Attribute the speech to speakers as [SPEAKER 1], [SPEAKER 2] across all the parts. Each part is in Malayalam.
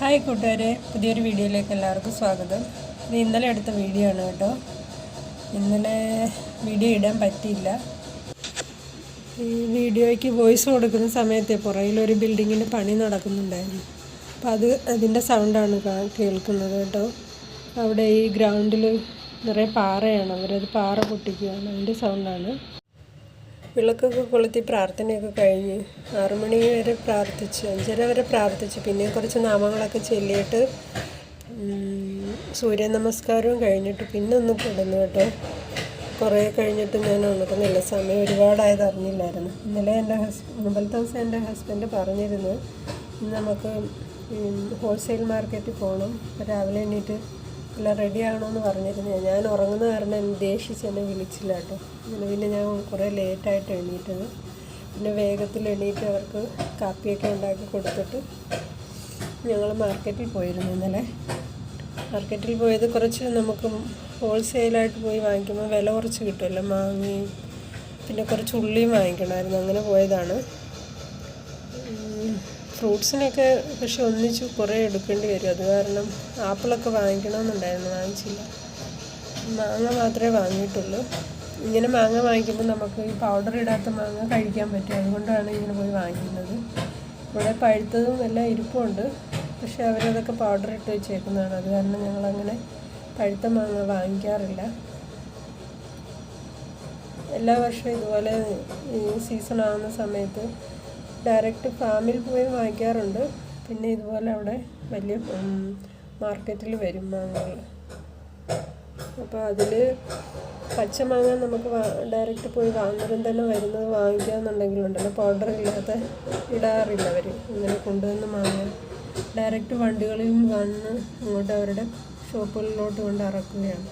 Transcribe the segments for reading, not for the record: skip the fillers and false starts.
[SPEAKER 1] ഹായ് കൂട്ടുകാരെ, പുതിയൊരു വീഡിയോയിലേക്ക് എല്ലാവർക്കും സ്വാഗതം. ഇത് ഇന്നലെ എടുത്ത വീഡിയോ ആണ് കേട്ടോ. ഇന്നലെ വീഡിയോ ഇടാൻ പറ്റിയില്ല. ഈ വീഡിയോയ്ക്ക് വോയിസ് കൊടുക്കുന്ന സമയത്ത് പുറകിലൊരു ബിൽഡിങ്ങിൻ്റെ പണി നടക്കുന്നുണ്ടായിരുന്നു. അപ്പോൾ അതിൻ്റെ സൗണ്ടാണ് കേൾക്കുന്നത് കേട്ടോ. അവിടെ ഈ ഗ്രൗണ്ടിൽ നിറയെ പാറയാണ്, അവരത് പാറ പൊട്ടിക്കുകയാണ്, അതിൻ്റെ സൗണ്ടാണ്. വിളക്കൊക്കെ കൊളുത്തി പ്രാർത്ഥനയൊക്കെ കഴിഞ്ഞ് 6 മണി വരെ പ്രാർത്ഥിച്ച് 5:30 വരെ പ്രാർത്ഥിച്ച് പിന്നെ കുറച്ച് നാമങ്ങളൊക്കെ ചൊല്ലിയിട്ട് സൂര്യ നമസ്കാരവും കഴിഞ്ഞിട്ട് പിന്നെ ഒന്ന് കിടന്നു കേട്ടോ. കുറേ കഴിഞ്ഞിട്ട് ഞാൻ ഉണർന്നില്ല, സമയം ഒരുപാടായത് അറിഞ്ഞില്ലായിരുന്നു. ഇന്നലെ മുമ്പത്തെ ദിവസം എൻ്റെ ഹസ്ബൻഡ് പറഞ്ഞിരുന്നു നമുക്ക് ഹോൾസെയിൽ മാർക്കറ്റിൽ പോകണം, രാവിലെ എണീറ്റ് എല്ലാം റെഡി ആകണമെന്ന് പറഞ്ഞിരുന്നു. ഞാൻ ഉറങ്ങുന്ന കാരണം ദേഷിച്ച് എന്നെ വിളിച്ചില്ല കേട്ടോ. പിന്നെ ഞാൻ കുറേ ലേറ്റായിട്ട് എണീറ്റത്. പിന്നെ വേഗത്തിൽ എണീറ്റ് അവർക്ക് കാപ്പിയൊക്കെ ഉണ്ടാക്കി കൊടുത്തിട്ട് ഞങ്ങൾ മാർക്കറ്റിൽ പോയിരുന്നു. ഇന്നലെ മാർക്കറ്റിൽ പോയത് കുറച്ച് നമുക്ക് ഹോൾസെയിലായിട്ട് പോയി വാങ്ങിക്കുമ്പോൾ വില കുറച്ച് കിട്ടുമല്ലോ, മാങ്ങയും പിന്നെ കുറച്ച് ഉള്ളിയും വാങ്ങിക്കണമായിരുന്നു, അങ്ങനെ പോയതാണ്. ഫ്രൂട്ട്സിനൊക്കെ പക്ഷെ ഒന്നിച്ച് കുറേ എടുക്കേണ്ടി വരും, അത് കാരണം ആപ്പിളൊക്കെ വാങ്ങിക്കണമെന്നുണ്ടായിരുന്നു, വാങ്ങിച്ചില്ല. മാങ്ങ മാത്രമേ വാങ്ങിയിട്ടുള്ളൂ. ഇങ്ങനെ മാങ്ങ വാങ്ങിക്കുമ്പോൾ നമുക്ക് ഈ പൗഡർ ഇടാത്ത മാങ്ങ കഴിക്കാൻ പറ്റും, അതുകൊണ്ടാണ് ഇങ്ങനെ പോയി വാങ്ങിക്കുന്നത്. ഇവിടെ പഴുത്തതും എല്ലാം ഇരിപ്പുണ്ട്, പക്ഷെ അവരതൊക്കെ പൗഡർ ഇട്ട് വെച്ചേക്കുന്നതാണ്, അത് കാരണം ഞങ്ങളങ്ങനെ പഴുത്ത മാങ്ങ വാങ്ങിക്കാറില്ല. എല്ലാ വർഷവും ഇതുപോലെ ഈ സീസൺ ആവുന്ന സമയത്ത് ഡയറക്റ്റ് ഫാമിൽ പോയി വാങ്ങിക്കാറുണ്ട്. പിന്നെ ഇതുപോലെ അവിടെ വലിയ മാർക്കറ്റിൽ വരും മാങ്ങകൾ. അപ്പോൾ അതിൽ പച്ചമാങ്ങ നമുക്ക് ഡയറക്റ്റ് പോയി വാങ്ങുന്നതും തന്നെ വരുന്നത് വാങ്ങിക്കാമെന്നുണ്ടെങ്കിലുണ്ടല്ലോ, പൗഡർ ഇടാറില്ല അവർ. ഇങ്ങനെ കൊണ്ടുവന്ന് മാങ്ങ ഡയറക്റ്റ് വണ്ടികളിൽ വന്ന് അങ്ങോട്ട് അവരുടെ ഷോപ്പുകളിലോട്ട് കൊണ്ട് ഇറക്കുകയാണ്.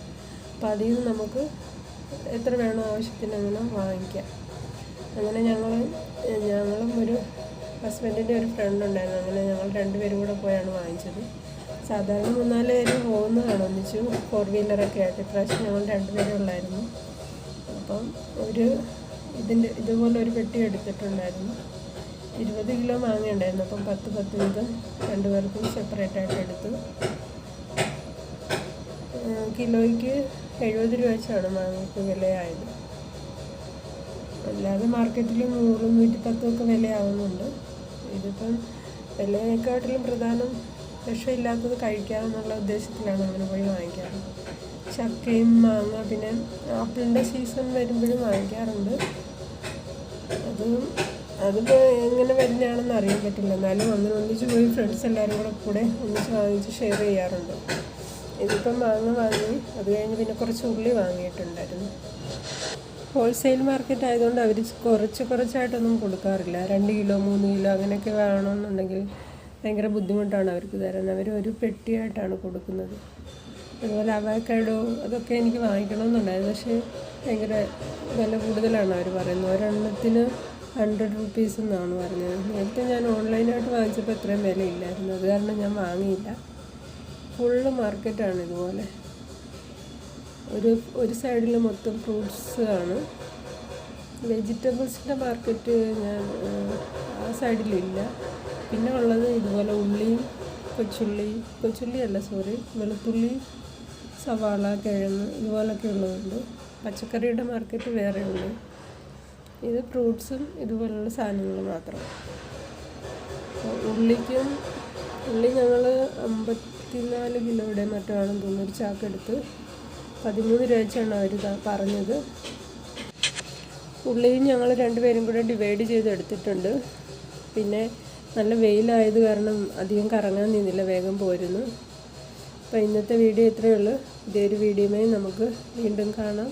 [SPEAKER 1] അപ്പോൾ അതിൽ നിന്ന് നമുക്ക് എത്ര വേണോ ആവശ്യത്തിന് അങ്ങനെ വാങ്ങിക്കാം. അങ്ങനെ ഞങ്ങളും ഒരു ഹസ്ബൻഡിൻ്റെ ഒരു ഫ്രണ്ട് ഉണ്ടായിരുന്നു, അങ്ങനെ ഞങ്ങൾ 2 പേരും കൂടെ പോയാണ് വാങ്ങിച്ചത്. സാധാരണ 3-4 പേര് പോകുന്നതാണ് ഒന്നിച്ച്, 4 വീലറൊക്കെ ആയിട്ട്. ഇപ്രാവശ്യം ഞങ്ങൾ 2 പേരേ ഉള്ളായിരുന്നു. അപ്പം ഇതുപോലെ ഒരു പെട്ടി എടുത്തിട്ടുണ്ടായിരുന്നു. 20 കിലോ മാങ്ങ ഉണ്ടായിരുന്നു. അപ്പം 10 വീതം 2 പേർക്കും സെപ്പറേറ്റായിട്ട് എടുത്തു. കിലോയ്ക്ക് 70 രൂപ വെച്ചാണ് മാങ്ങയ്ക്ക് വിലയായത്. അല്ലാതെ മാർക്കറ്റിൽ 100, 110 ഒക്കെ വിലയാവുന്നുണ്ട്. ഇതിപ്പം വിലയെക്കാട്ടിലും പ്രധാനം വിഷമില്ലാത്തത് കഴിക്കാമെന്നുള്ള ഉദ്ദേശത്തിലാണ് അങ്ങനെ പോയി വാങ്ങിക്കാറ്. ചക്കയും മാങ്ങ പിന്നെ ആപ്പിളിൻ്റെ സീസൺ വരുമ്പോഴും വാങ്ങിക്കാറുണ്ട്. അതിപ്പോൾ എങ്ങനെ വരുന്നതാണെന്ന് അറിയാൻ പറ്റില്ല, എന്നാലും അങ്ങനെ ഒന്നിച്ച് പോയി ഫ്രണ്ട്സ് എല്ലാവരും കൂടെ ഒന്നിച്ച് വാങ്ങിച്ച് ഷെയർ ചെയ്യാറുണ്ട്. ഇതിപ്പം മാങ്ങ വാങ്ങി, അത് കഴിഞ്ഞ് പിന്നെ കുറച്ച് ഉള്ളി വാങ്ങിയിട്ടുണ്ടായിരുന്നു. ഹോൾസെയിൽ മാർക്കറ്റ് ആയതുകൊണ്ട് അവർ കുറച്ചായിട്ടൊന്നും കൊടുക്കാറില്ല. 2 കിലോ 3 കിലോ അങ്ങനെയൊക്കെ വേണമെന്നുണ്ടെങ്കിൽ ഭയങ്കര ബുദ്ധിമുട്ടാണ് അവർക്ക് തരാൻ. അവർ ഒരു പെട്ടിയായിട്ടാണ് കൊടുക്കുന്നത്. അതുപോലെ അവക്കാഡോ അതൊക്കെ എനിക്ക് വാങ്ങിക്കണമെന്നുണ്ടായിരുന്നു, പക്ഷേ ഭയങ്കര വില കൂടുതലാണ് അവർ പറയുന്നത്. ഒരെണ്ണത്തിന് 100 rupees എന്നാണ് പറഞ്ഞത്. നേരത്തെ ഞാൻ ഓൺലൈനായിട്ട് വാങ്ങിച്ചപ്പോൾ ഇത്രയും വിലയില്ലായിരുന്നു, അത് കാരണം ഞാൻ വാങ്ങിയില്ല. ഫുള്ള് മാർക്കറ്റാണ് ഇതുപോലെ. ഒരു സൈഡിൽ മൊത്തം ഫ്രൂട്ട്സ് ആണ്. വെജിറ്റബിൾസിൻ്റെ മാർക്കറ്റ് ഞാൻ ആ സൈഡിലില്ല. പിന്നെ ഉള്ളത് ഇതുപോലെ ഉള്ളിയും വെളുത്തുള്ളി, സവാള, കിഴങ്ങ് ഇതുപോലൊക്കെ ഉള്ളതുണ്ട്. പച്ചക്കറിയുടെ മാർക്കറ്റ് വേറെ ഉണ്ട്. ഇത് ഫ്രൂട്ട്സും ഇതുപോലുള്ള സാധനങ്ങൾ മാത്രം. ഉള്ളി ഞങ്ങൾ 54 കിലോയുടെ മറ്റാണെന്ന് തോന്നുന്നു ഒരു ചാക്കെടുത്ത് 13 രൂപ വെച്ചാണ് അവർ പറഞ്ഞത്. ഉള്ളിയും ഞങ്ങൾ 2 പേരും കൂടെ ഡിവൈഡ് ചെയ്ത് എടുത്തിട്ടുണ്ട്. പിന്നെ നല്ല വെയിലായത് കാരണം അധികം കറങ്ങാൻ നിന്നില്ല, വേഗം പോരുന്നു. അപ്പോൾ ഇന്നത്തെ വീഡിയോ ഇത്രയേ ഉള്ളൂ. ഇതേ ഒരു വീഡിയോയുമായി നമുക്ക് വീണ്ടും കാണാം.